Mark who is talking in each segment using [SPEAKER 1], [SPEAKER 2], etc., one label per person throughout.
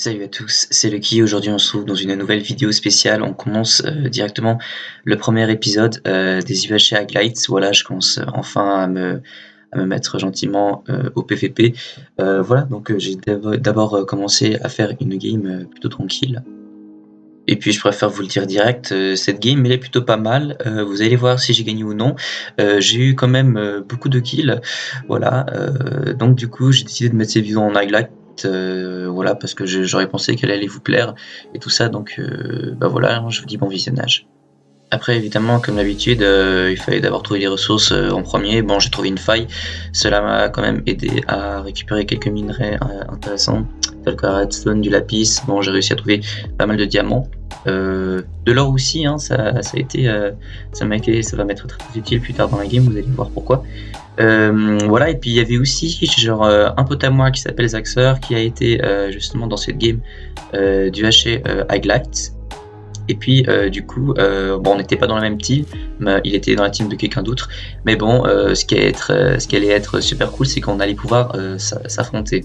[SPEAKER 1] Salut à tous, c'est Lucky. Aujourd'hui on se trouve dans une nouvelle vidéo spéciale. On commence directement le premier épisode des UHC Highlights. Voilà, je commence enfin à me mettre gentiment au PVP. Voilà, donc j'ai d'abord commencé à faire une game plutôt tranquille. Et puis je préfère vous le dire direct, cette game elle est plutôt pas mal. Vous allez voir si j'ai gagné ou non. J'ai eu quand même beaucoup de kills. Voilà, donc du coup j'ai décidé de mettre cette vidéo en highlight. Voilà, parce que j'aurais pensé qu'elle allait vous plaire et tout ça, donc bah voilà, je vous dis bon visionnage. Après évidemment comme d'habitude il fallait d'abord trouver les ressources en premier. Bon, j'ai trouvé une faille, cela m'a quand même aidé à récupérer quelques minerais intéressants tels que la redstone, du lapis. Bon, j'ai réussi à trouver pas mal de diamants, de l'or aussi, hein, ça va m'être très utile plus tard dans la game, vous allez voir pourquoi. Voilà, et puis il y avait aussi genre un pote à moi qui s'appelle Zaxer qui a été justement dans cette game du HC Highlights. Et puis du coup, bon, on n'était pas dans la même team, mais il était dans la team de quelqu'un d'autre. Mais bon, ce qui allait être super cool, c'est qu'on allait pouvoir s'affronter.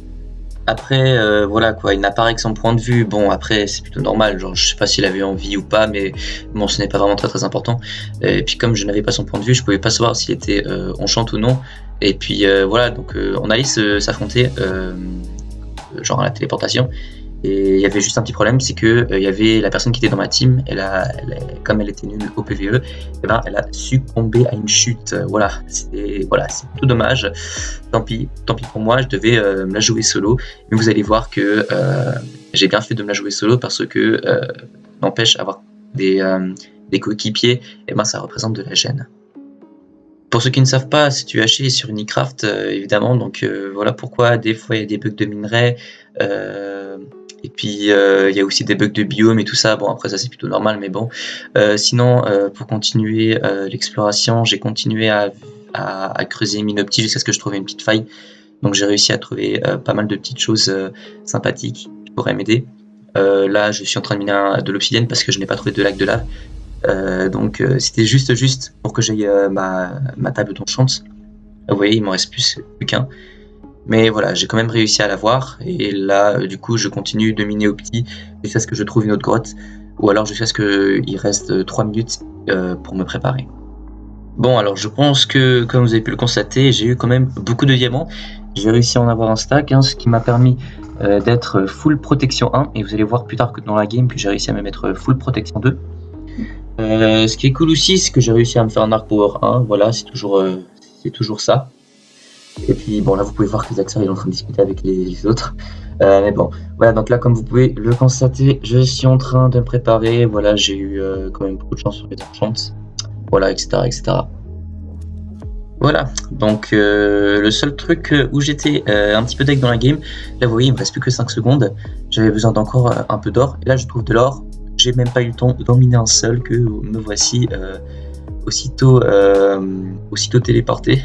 [SPEAKER 1] Après, voilà quoi, il n'apparaît que son point de vue. Bon, après, c'est plutôt normal. Genre, je sais pas s'il avait envie ou pas, mais bon, ce n'est pas vraiment très important. Et puis, comme je n'avais pas son point de vue, je pouvais pas savoir s'il était enchant ou non. Et puis, voilà, donc on allait s'affronter, genre à la téléportation. Et il y avait juste un petit problème, c'est que il y avait la personne qui était dans ma team, comme elle était nulle au PVE, eh ben, elle a succombé à une chute. Voilà, c'est tout dommage. Tant pis pour moi, je devais me la jouer solo. Mais vous allez voir que j'ai bien fait de me la jouer solo parce que n'empêche avoir des coéquipiers, eh ben, ça représente de la gêne. Pour ceux qui ne savent pas, c'est du haché sur Unicraft, évidemment, donc voilà pourquoi des fois il y a des bugs de minerais, et puis il y a aussi des bugs de biome et tout ça. Bon, après ça c'est plutôt normal, mais bon. Sinon, pour continuer l'exploration, j'ai continué à creuser Minopti jusqu'à ce que je trouve une petite faille. Donc j'ai réussi à trouver pas mal de petites choses sympathiques qui pourraient m'aider. Là, je suis en train de miner de l'obsidienne parce que je n'ai pas trouvé de lac de lave. Donc c'était juste pour que j'aille ma table d'enchant. Vous voyez, il m'en reste plus qu'un. Mais voilà, j'ai quand même réussi à l'avoir. Et là, du coup, je continue de miner au petit jusqu'à ce que je trouve une autre grotte. Ou alors jusqu'à ce qu'il reste 3 minutes pour me préparer. Bon, alors je pense que, comme vous avez pu le constater, j'ai eu quand même beaucoup de diamants. J'ai réussi à en avoir un stack, hein, ce qui m'a permis d'être full protection 1. Et vous allez voir plus tard que dans la game que j'ai réussi à me mettre full protection 2. Ce qui est cool aussi, c'est que j'ai réussi à me faire un arc power 1. Voilà, c'est toujours ça. Et puis bon, là vous pouvez voir que Zaxer est en train de discuter avec les autres. Mais bon, voilà, donc là comme vous pouvez le constater, je suis en train de me préparer. Voilà, j'ai eu quand même beaucoup de chance sur les enchants. Voilà, etc. Voilà, donc le seul truc où j'étais un petit peu deck dans la game, là vous voyez il me reste plus que 5 secondes. J'avais besoin d'encore un peu d'or. Et là je trouve de l'or. J'ai même pas eu le temps d'en miner un seul que me voici aussitôt téléporté.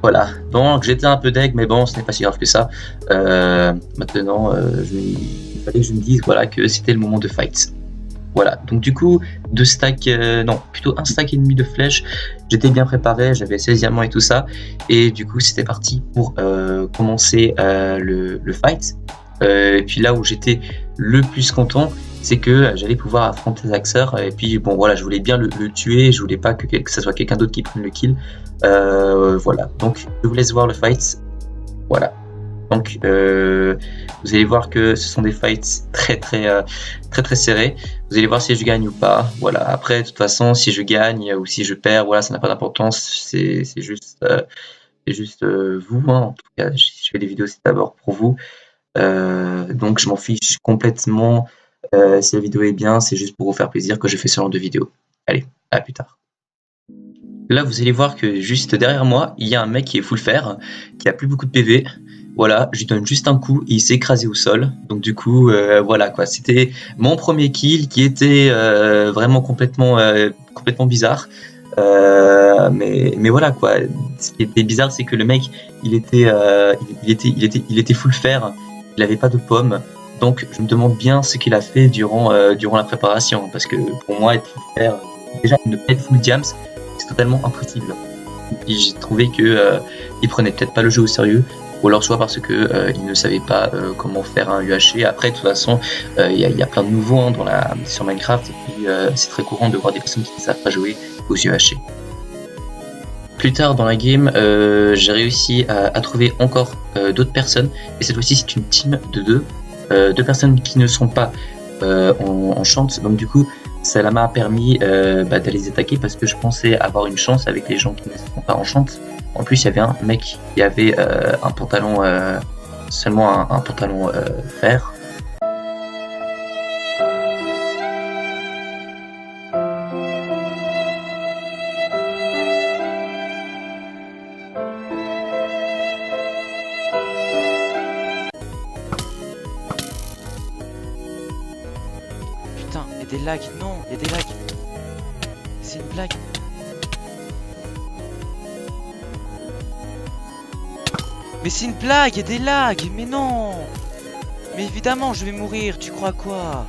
[SPEAKER 1] Voilà, donc j'étais un peu deg, mais bon, ce n'est pas si grave que ça. Maintenant, il fallait que je me dise voilà, que c'était le moment de fight. Voilà, donc du coup, plutôt un stack et demi de flèches. J'étais bien préparé, j'avais 16 diamants et tout ça. Et du coup, c'était parti pour commencer le fight. Et puis là où j'étais le plus content, c'est que j'allais pouvoir affronter Zaxer. Et puis bon, voilà, je voulais bien le tuer, je voulais pas que ce soit quelqu'un d'autre qui prenne le kill. Voilà, donc je vous laisse voir le fight. Voilà, donc vous allez voir que ce sont des fights très serrés. Vous allez voir si je gagne ou pas. Voilà, après de toute façon, si je gagne ou si je perds, voilà, ça n'a pas d'importance. C'est juste vous, hein. En tout cas, si je fais des vidéos, c'est d'abord pour vous. Donc je m'en fiche complètement. Si la vidéo est bien, c'est juste pour vous faire plaisir que je fais ce genre de vidéo. Allez, à plus tard. Là, vous allez voir que juste derrière moi, il y a un mec qui est full fer, qui a plus beaucoup de PV. Voilà, je lui donne juste un coup et il s'est écrasé au sol. Donc du coup, voilà quoi. C'était mon premier kill qui était vraiment complètement bizarre. Mais voilà quoi. Ce qui était bizarre, c'est que le mec, il était full fer. Il avait pas de pomme. Donc je me demande bien ce qu'il a fait durant la préparation, parce que pour moi être full fer, déjà ne pas être full diams, c'est totalement impossible. Et j'ai trouvé que il prenait peut-être pas le jeu au sérieux. ou alors soit parce que ils ne savaient pas comment faire un UHC. Après, de toute façon, il y a plein de nouveaux hein, sur Minecraft, et puis c'est très courant de voir des personnes qui ne savent pas jouer aux UHC. Plus tard dans la game, j'ai réussi à trouver encore d'autres personnes, et cette fois-ci c'est une team de deux personnes qui ne sont pas en chance, donc du coup ça m'a permis d'aller les attaquer parce que je pensais avoir une chance avec les gens qui ne sont pas en chance. En plus il y avait un mec qui avait un pantalon, seulement un pantalon vert.
[SPEAKER 2] Putain, il y a des lags, non, il y a des lags. C'est une blague. Mais c'est une blague, il y a des lags, mais non. Mais évidemment, je vais mourir, tu crois quoi?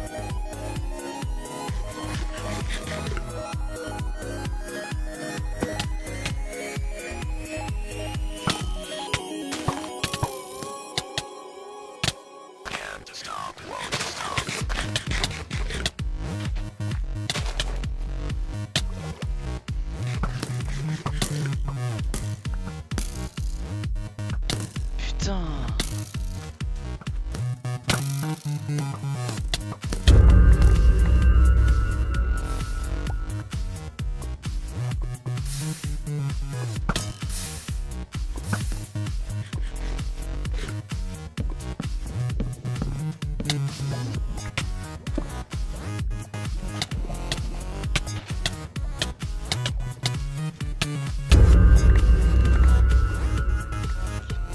[SPEAKER 2] Putain.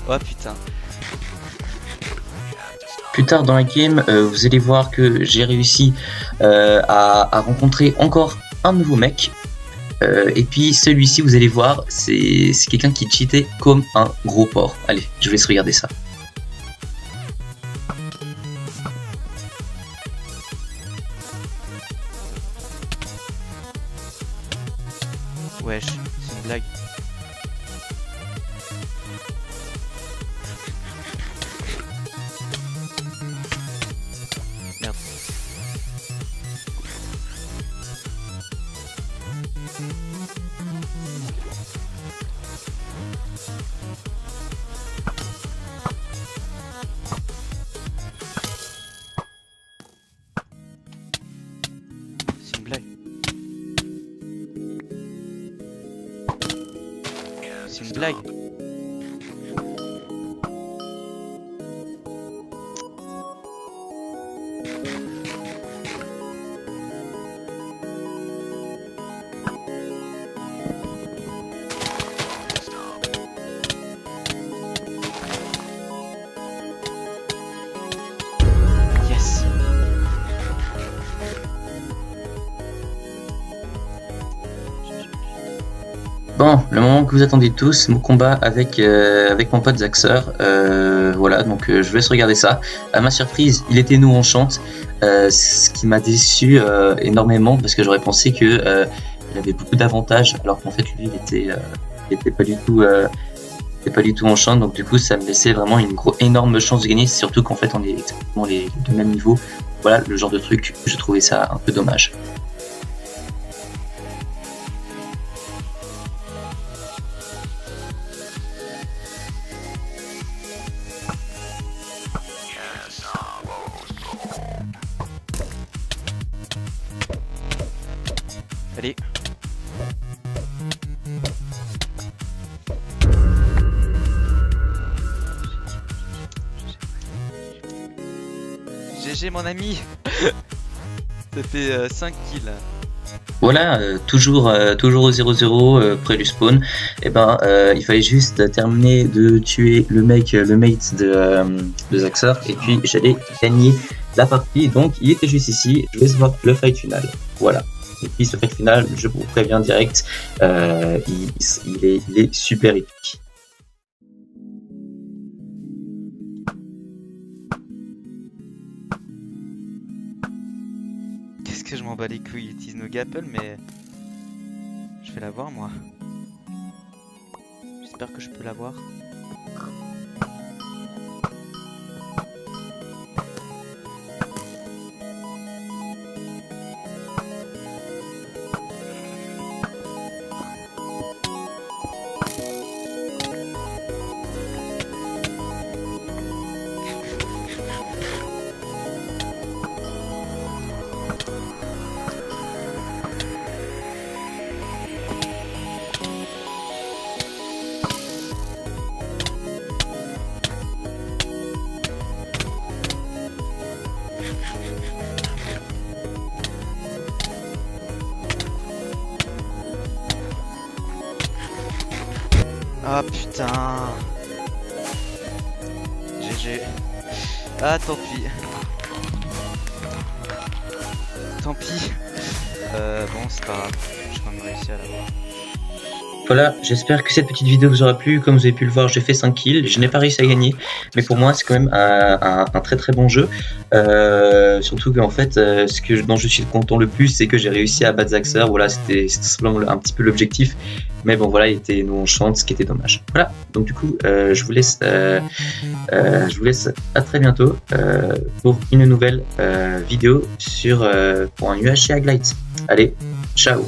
[SPEAKER 2] Oh putain.
[SPEAKER 1] Plus tard dans la game, vous allez voir que j'ai réussi à rencontrer encore un nouveau mec. Et puis celui-ci, vous allez voir, c'est quelqu'un qui cheatait comme un gros porc. Allez, je vous laisse regarder ça.
[SPEAKER 2] Wesh, c'est une blague. Merde. C'est une blague. C'est une blague. Yes.
[SPEAKER 1] Bon, le moment que vous attendez tous, mon combat avec mon pote Zaxer. Voilà, donc je vous laisse regarder ça. À ma surprise, il était nous en chante, ce qui m'a déçu énormément parce que j'aurais pensé que il avait beaucoup d'avantages, alors qu'en fait lui il était pas du tout en chante, donc du coup ça me laissait vraiment une énorme chance de gagner, surtout qu'en fait on est exactement les deux mêmes niveaux. Voilà le genre de truc, je trouvais ça un peu dommage.
[SPEAKER 2] Allez. GG mon ami. Ça fait 5 kills.
[SPEAKER 1] Voilà, toujours au 0-0 près du spawn. Et ben, il fallait juste terminer de tuer le mate de Zaxer, et puis j'allais gagner la partie. Donc, il était juste ici. Je vais voir le fight final. Voilà. Et puis, ce fight final, je vous préviens direct, il est super épique.
[SPEAKER 2] Qu'est-ce que je m'en bats les couilles, utilise nos Gapple, mais je vais l'avoir moi. J'espère que je peux l'avoir. Ah putain. GG. Ah tant pis. Tant pis. Bon c'est pas grave. J'ai quand même réussi à l'avoir.
[SPEAKER 1] Voilà, j'espère que cette petite vidéo vous aura plu. Comme vous avez pu le voir, j'ai fait 5 kills. Je n'ai pas réussi à gagner, mais pour moi, c'est quand même un très très bon jeu. Surtout qu'en fait, dont je suis content le plus, c'est que j'ai réussi à battre Zaxxer. Voilà, c'était simplement un petit peu l'objectif. Mais bon, voilà, nous on chante, ce qui était dommage. Voilà, donc du coup, je vous laisse à très bientôt pour une nouvelle vidéo pour un UHC Aglight. Allez, ciao!